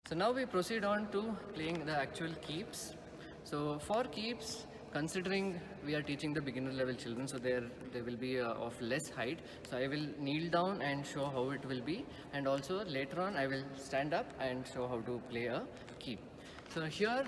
So now we proceed on to playing the actual keeps. So for keeps, considering we are teaching the beginner level children, so they will be of less height. So I will kneel down and show how it will be, and also later on I will stand up and show how to play a keep. So here,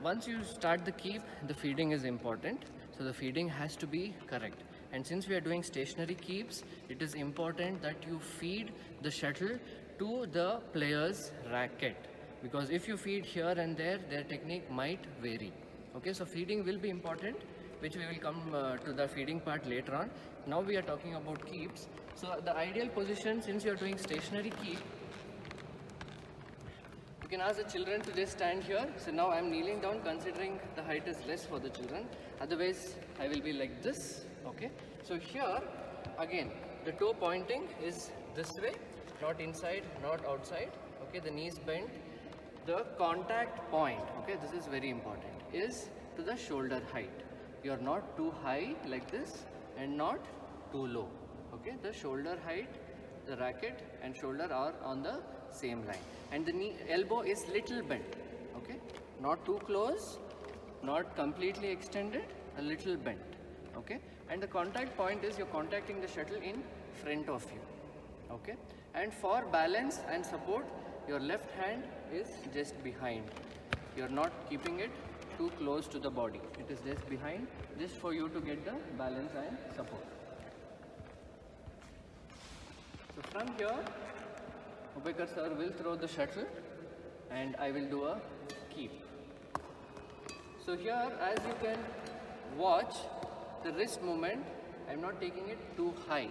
once you start the keep, the feeding is important. So the feeding has to be correct. And since we are doing stationary keeps, it is important that you feed the shuttle to the player's racket, because if you feed here and there, their technique might vary. Okay, so feeding will be important, which we will come to the feeding part later on. Now we are talking about keeps. So the ideal position, since you are doing stationary keep, you can ask the children to just stand here. So now I am kneeling down, considering the height is less for the children. Otherwise, I will be like this. Okay. So here, again, the toe pointing is this way, not inside, not outside. Okay. The knees bent. The contact point, okay, this is very important, is to the shoulder height. You are not too high like this and not too low. Okay. The shoulder height, the racket and shoulder are on the same line, and the knee elbow is little bent. Okay, not too close, not completely extended, a little bent. Okay, and the contact point is you're contacting the shuttle in front of you. Okay, and for balance and support, your left hand is just behind. You're not keeping it too close to the body, it is just behind, just for you to get the balance and support. So from here, Ubekar sir will throw the shuttle and I will do a keep. So here, as you can watch, the wrist movement, I am not taking it too high.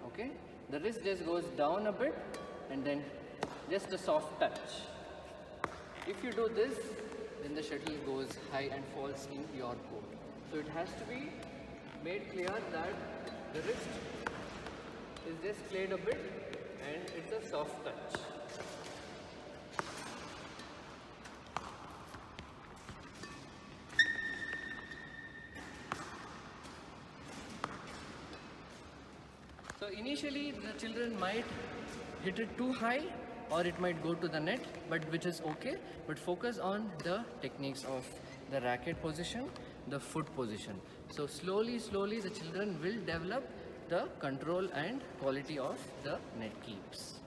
Okay, the wrist just goes down a bit and then just a soft touch. If you do this, then the shuttle goes high and falls in your court. So it has to be made clear that the wrist is just played a bit and it's a soft touch. So initially the children might hit it too high or it might go to the net, but which is okay, but focus on the techniques of the racket position, the foot position. So slowly the children will develop the control and quality of the net keeps.